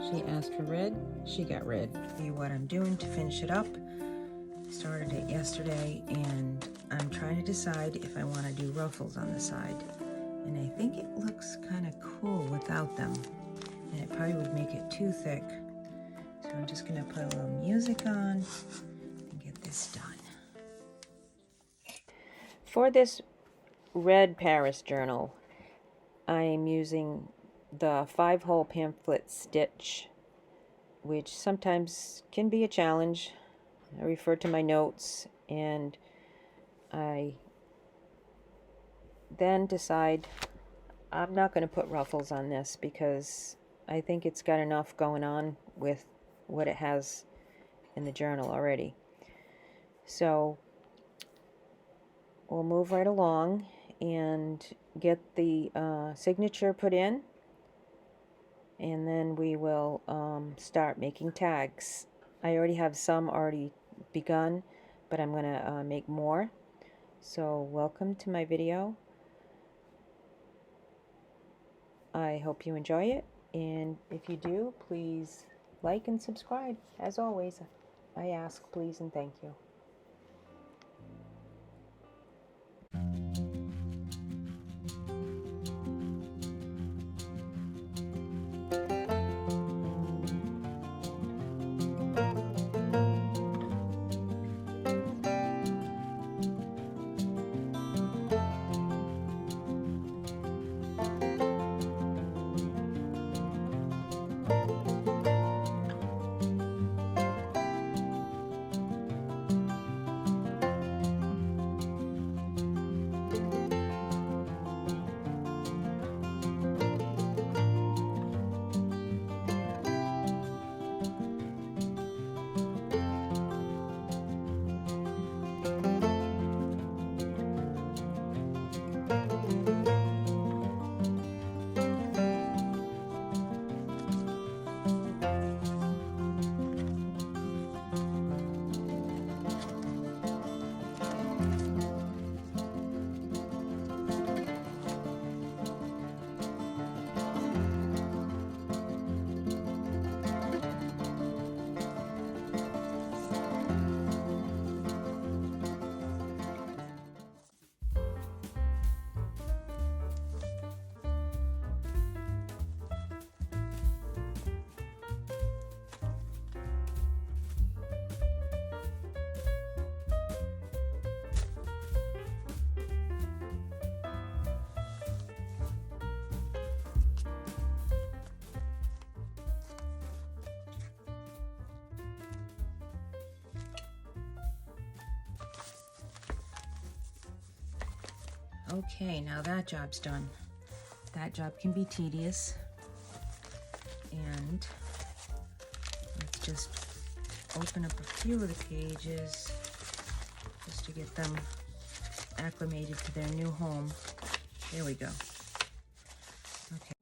She asked for red, she got red. See what I'm doing to finish it up. Started it yesterday and I'm trying to decide if I want to do ruffles on the side. And I think it looks kind of cool without them. And it probably would make it too thick. So I'm just going to put a little music on and get this done. For this red Paris journal, I'm using the 5-hole pamphlet stitch, which sometimes can be a challenge. I refer to my notes and I then decide I'm not going to put ruffles on this because I think it's got enough going on with what it has in the journal already. So we'll move right along and get the signature put in, and then we will start making tags. I already have some already begun, but I'm going to make more. So welcome to my video. I hope you enjoy it, and if you do, please like and subscribe. As always, I ask please and thank you. Okay, now that job's done. That job can be tedious. And let's just open up a few of the pages just to get them acclimated to their new home. There we go. Okay.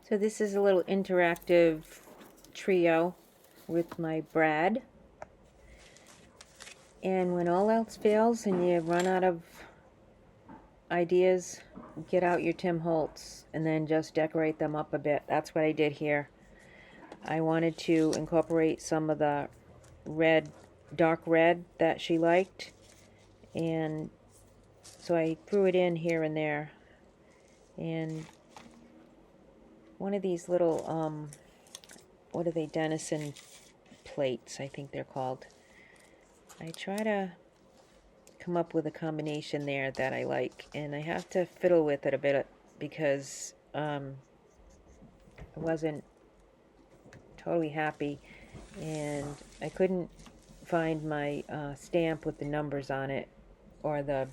So this is a little interactive trio with my Brad. And when all else fails and you run out of ideas, get out your Tim Holtz and then just decorate them up a bit. That's what I did here. I wanted to incorporate some of the red, dark red that she liked, and so I threw it in here and there. And one of these little, what are they, Denison plates, I think they're called. I try to come up with a combination there that I like, and I have to fiddle with it a bit because I wasn't totally happy, and I couldn't find my stamp with the numbers on it, or the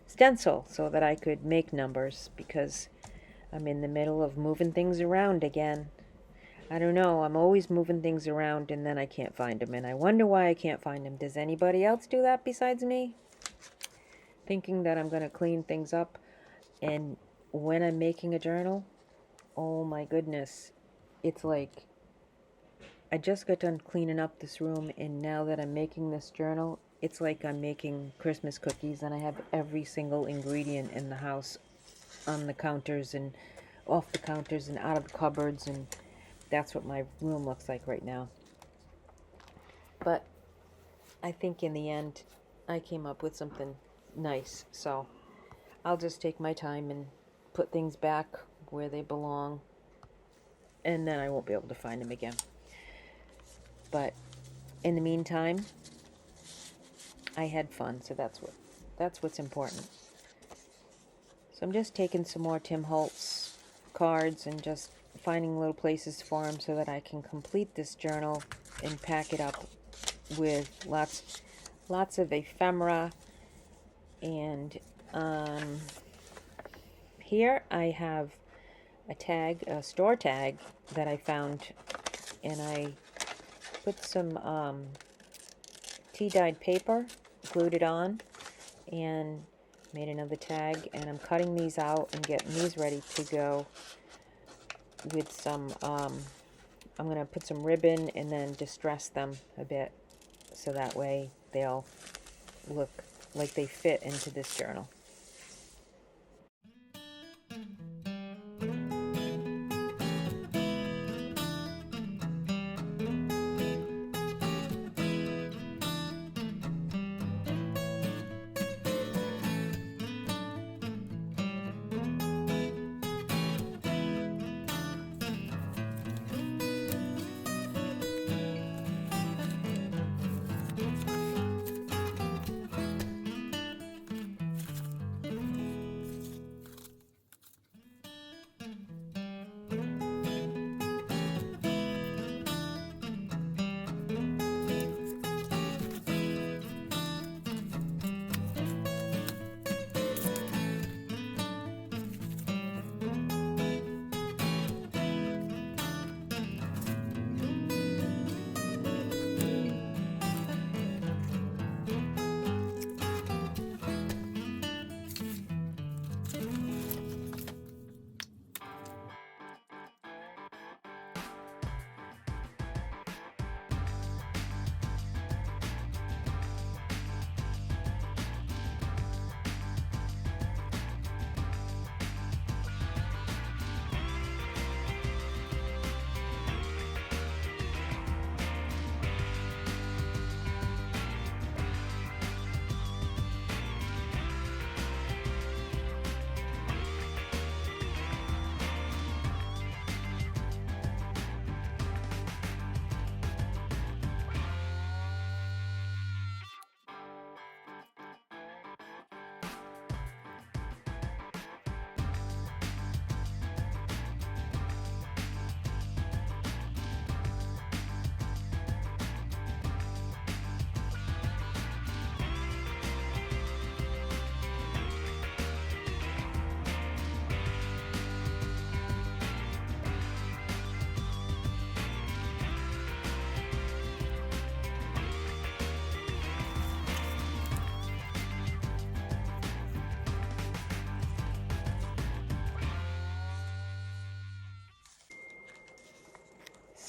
stencil, so that I could make numbers, because I'm in the middle of moving things around again. I don't know, I'm always moving things around and then I can't find them, and I wonder why I can't find them. Does anybody else do that besides me? Thinking that I'm going to clean things up, and when I'm making a journal, oh my goodness, it's like I just got done cleaning up this room, and now that I'm making this journal, it's like I'm making Christmas cookies, and I have every single ingredient in the house on the counters and off the counters and out of the cupboards, and that's what my room looks like right now. But I think in the end I came up with something nice, so I'll just take my time and put things back where they belong, and then I won't be able to find them again. But in the meantime, I had fun, so that's what's important. So I'm just taking some more Tim Holtz cards and just finding little places for them so that I can complete this journal and pack it up with lots of ephemera. And here I have a tag, a store tag that I found, and I put some tea-dyed paper, glued it on, and made another tag, and I'm cutting these out and getting these ready to go with some, I'm going to put some ribbon and then distress them a bit so that way they'll look like they fit into this journal.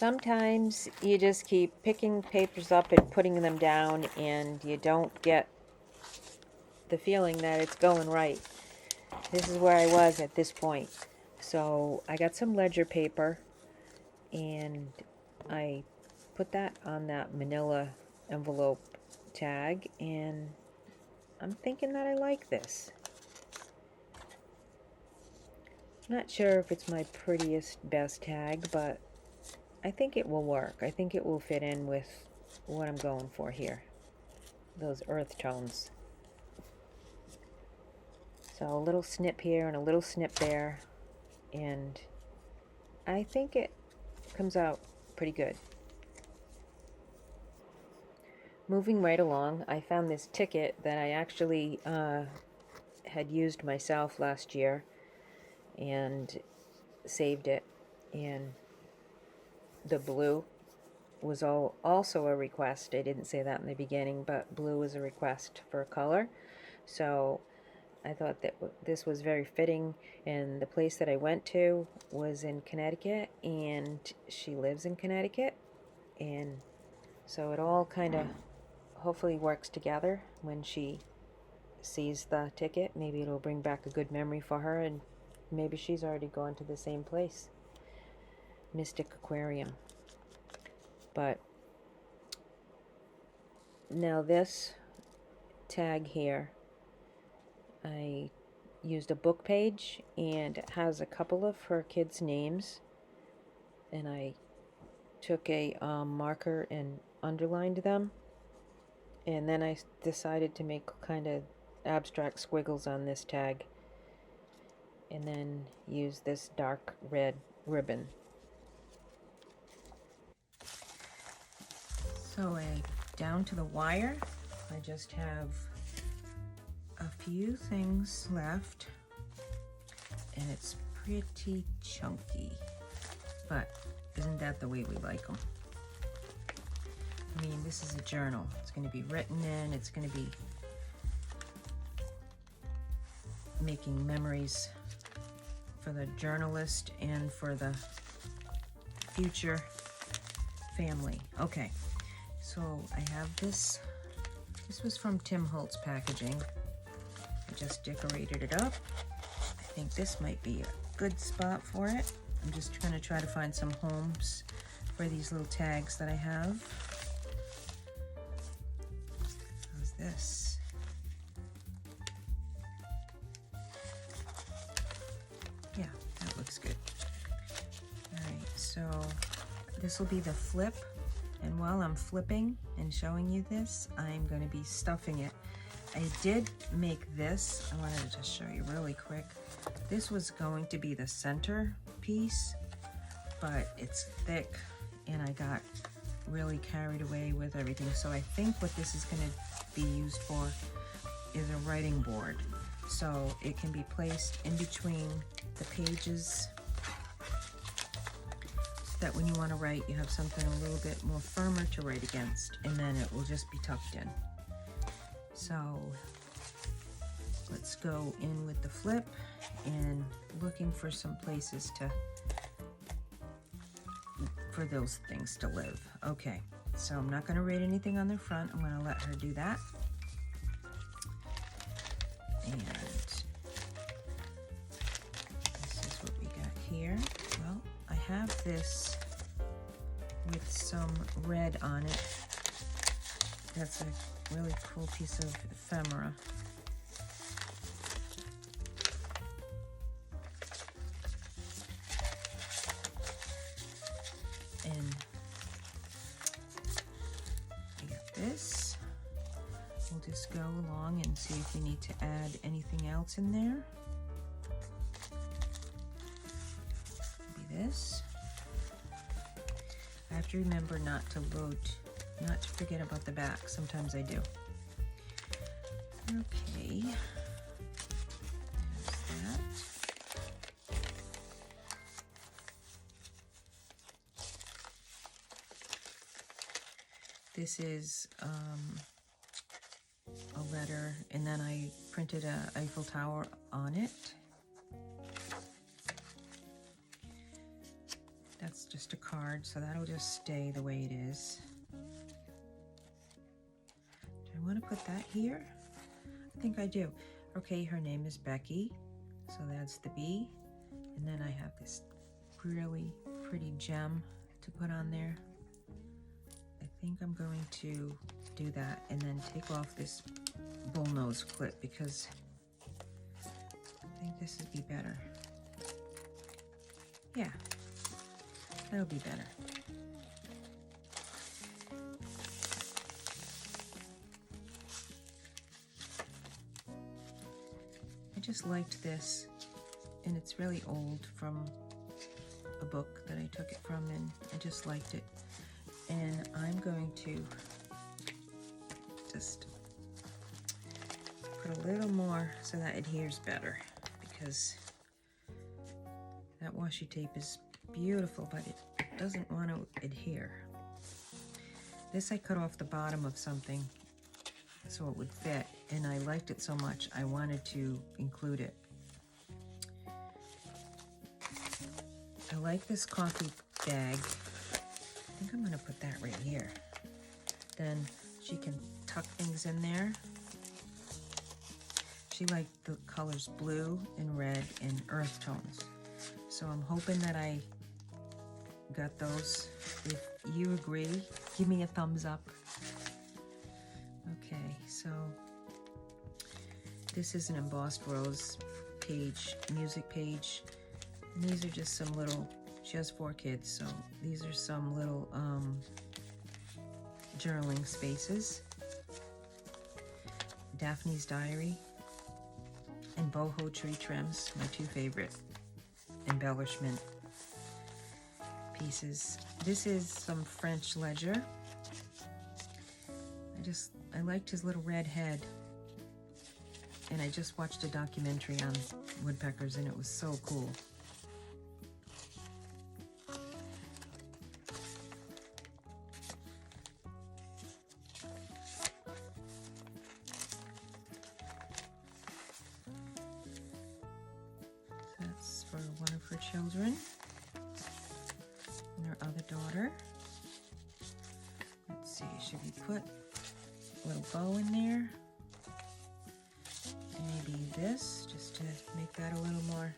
Sometimes you just keep picking papers up and putting them down, and you don't get the feeling that it's going right. This is where I was at this point. So I got some ledger paper, and I put that on that manila envelope tag, and I'm thinking that I like this. Not sure if it's my prettiest, best tag, but I think it will work. I think it will fit in with what I'm going for here. Those earth tones. So a little snip here and a little snip there, and I think it comes out pretty good. Moving right along, I found this ticket that I actually had used myself last year and saved it, and the blue was also a request. I didn't say that in the beginning, but blue was a request for a color, so I thought that this was very fitting, and the place that I went to was in Connecticut, and she lives in Connecticut, and so it all kind of hopefully works together when she sees the ticket. Maybe it'll bring back a good memory for her, and maybe she's already gone to the same place, Mystic Aquarium. But now this tag here, I used a book page, and it has a couple of her kids' names, and I took a marker and underlined them, and then I decided to make kind of abstract squiggles on this tag, and then use this dark red ribbon. So down to the wire, I just have a few things left, and it's pretty chunky, but isn't that the way we like them? I mean, this is a journal. It's going to be written in, it's going to be making memories for the journalist and for the future family. Okay, so I have this. This was from Tim Holtz Packaging. I just decorated it up. I think this might be a good spot for it. I'm just going to try to find some homes for these little tags that I have. How's this? Yeah, that looks good. All right, so this will be the flip, and while I'm flipping and showing you this, I'm going to be stuffing it. I did make this. I wanted to just show you really quick. This was going to be the center piece, but it's thick, and I got really carried away with everything. So I think what this is going to be used for is a writing board. So it can be placed in between the pages, so that when you want to write, you have something a little bit more firmer to write against, and then it will just be tucked in. So let's go in with the flip and looking for some places for those things to live. Okay, so I'm not going to write anything on the front. I'm going to let her do that. And this is what we got here. Well, I have this with some red on it. That's a really cool piece of ephemera. And we got this. We'll just go along and see if we need to add anything else in there. Maybe this. I have to remember not to forget about the back. Sometimes I do. Okay. There's that. This is a letter, and then I printed a Eiffel Tower on it. That's just just a card, so that'll just stay the way it is. Do I want to put that here? I think I do. Okay, her name is Becky, so that's the B. And then I have this really pretty gem to put on there. I think I'm going to do that and then take off this bullnose clip because I think this would be better. Yeah, that'll be better. I just liked this, and it's really old from a book that I took it from, and I just liked it. And I'm going to just put a little more so that it adheres better, because that washi tape is beautiful, but it doesn't want to adhere. This I cut off the bottom of something so it would fit, and I liked it so much I wanted to include it. I like this coffee bag. I think I'm going to put that right here. Then she can tuck things in there. She liked the colors blue and red and earth tones. So I'm hoping that I got those. If you agree, give me a thumbs up. Okay, so this is an embossed rose page, music page. And these are just some little, she has 4 kids, so these are some little journaling spaces. Daphne's Diary and boho tree trims, my 2 favorite embellishment pieces. This is some French ledger. I liked his little red head, and I just watched a documentary on woodpeckers and it was so cool. That's for one of her children and her other daughter. Let's see, should we put a little bow in there? Maybe this, just to make that a little more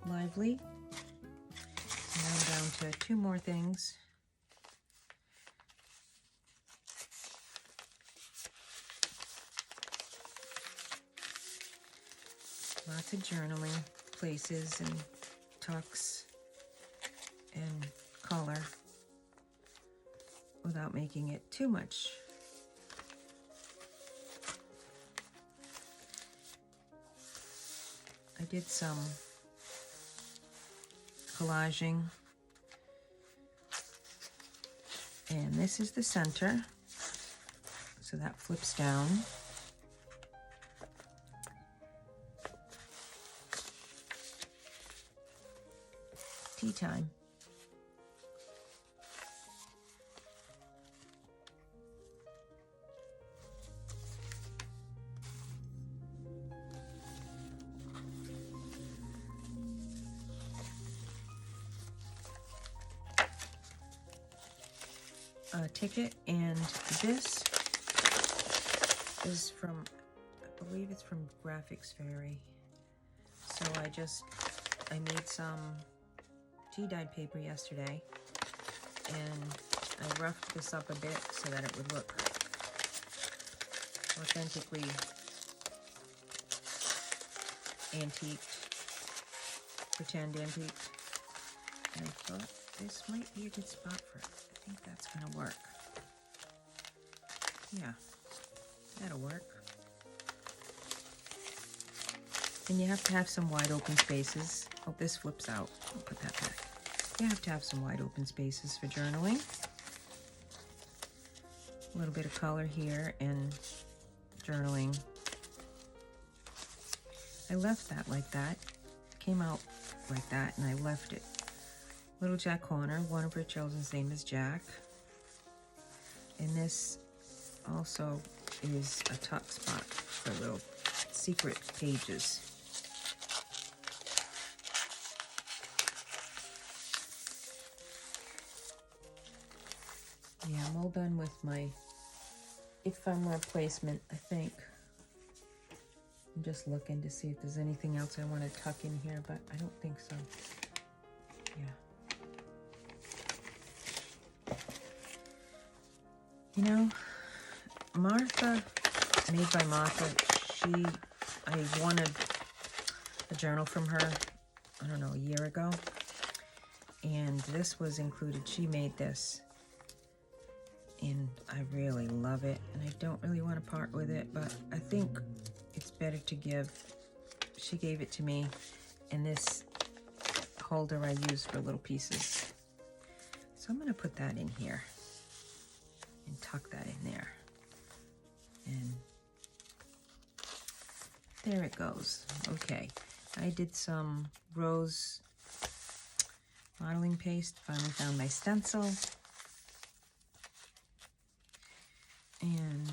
lively. Now I'm down to 2 more things. Lots of journaling places and tucks and color without making it too much. I did some collaging, and this is the center, so that flips down. Tea time. Ticket, and this is from, I believe it's from Graphics Fairy. So I made some tea dyed paper yesterday, and I roughed this up a bit so that it would look authentically antiqued, pretend antiqued. And I thought this might be a good spot for it. I think that's gonna work. Yeah, that'll work. And you have to have some wide open spaces. Oh, this flips out. I'll put that back. You have to have some wide open spaces for journaling. A little bit of color here and journaling. I left that like that. It came out like that, and I left it. Little Jack Horner, one of her children's name is Jack. And this also is a tuck spot for little secret pages. Yeah, I'm all done with my ephemera placement, I think. I'm just looking to see if there's anything else I want to tuck in here, but I don't think so. Yeah. You know, Martha, Made by Martha, I wanted a journal from her, I don't know, a year ago. And this was included. She made this. And I really love it. And I don't really want to part with it, but I think it's better to give. She gave it to me. And this holder I use for little pieces. So I'm going to put that in here. And tuck that in there. And there it goes. Okay. I did some rose modeling paste. Finally found my stencil. And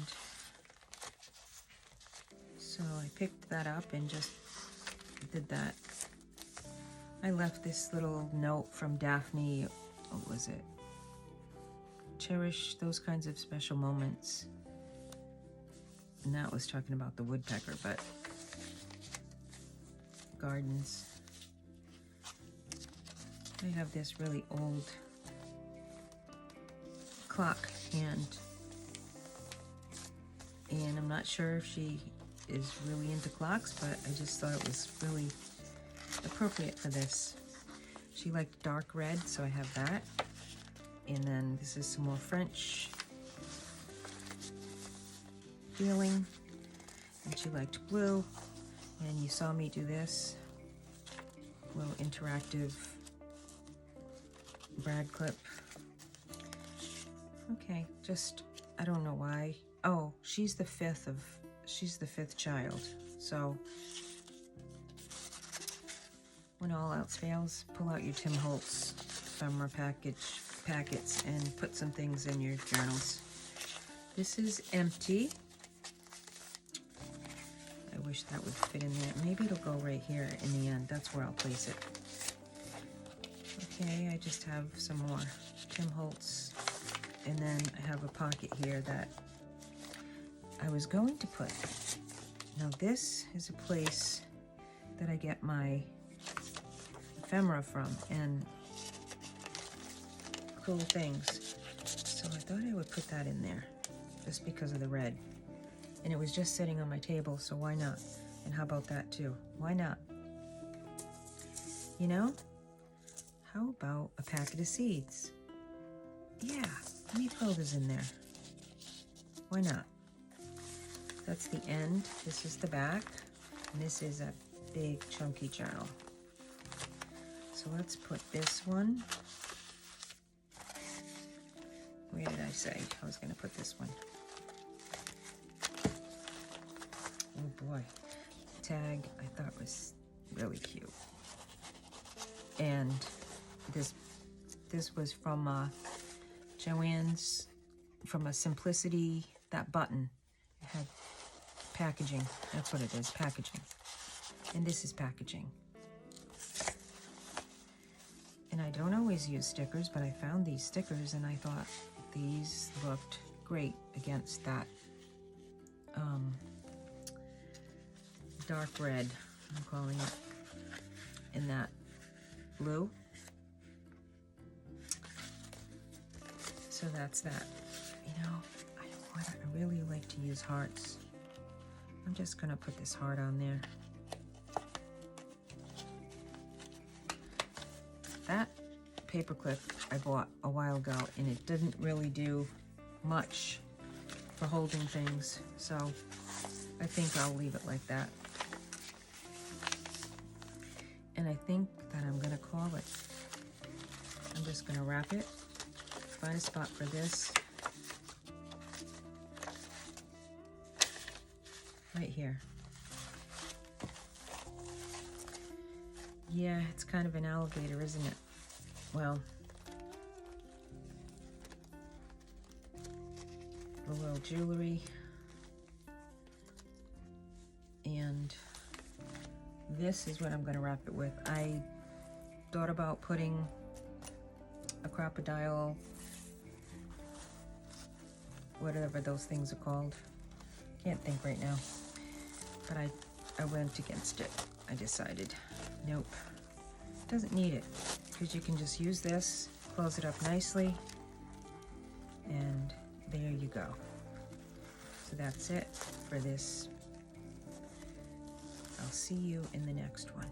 so I picked that up and just did that. I left this little note from Daphne. What was it? Cherish those kinds of special moments. And that was talking about the woodpecker, but gardens. I have this really old clock hand. And I'm not sure if she is really into clocks, but I just thought it was really appropriate for this. She liked dark red, so I have that. And then this is some more French feeling. And she liked blue. And you saw me do this little interactive brad clip. Okay, just, I don't know why. Oh, she's the fifth child. So when all else fails, pull out your Tim Holtz ephemera packets and put some things in your journals. This is empty. I wish that would fit in there. Maybe it'll go right here in the end. That's where I'll place it. Okay, I just have some more Tim Holtz. And then I have a pocket here that I was going to put. Now this is a place that I get my ephemera from and cool things. So I thought I would put that in there just because of the red. And it was just sitting on my table, so why not? And how about that too? Why not? You know, how about a packet of seeds? Yeah, let me throw this in there. Why not? That's the end. This is the back. And this is a big chunky journal. So let's put this one. Where did I say I was going to put this one? Oh boy. The tag I thought was really cute. And this was from Joann's, from a Simplicity, that button. It had packaging. That's what it is, packaging. And this is packaging. And I don't always use stickers, but I found these stickers and I thought these looked great against that dark red, I'm calling it, in that blue. So that's that. You know, I really like to use hearts. I'm just gonna put this heart on there. That paperclip I bought a while ago, and it didn't really do much for holding things, so I think I'll leave it like that. And I think that I'm gonna call it. I'm just gonna wrap it, find a spot for this. Right here. Yeah, it's kind of an alligator, isn't it? Well, a little jewelry. And this is what I'm going to wrap it with. I thought about putting a crocodile whatever those things are called. Can't think right now. But I went against it. I decided, nope, doesn't need it, because you can just use this, close it up nicely, and there you go. So that's it for this. I'll see you in the next one.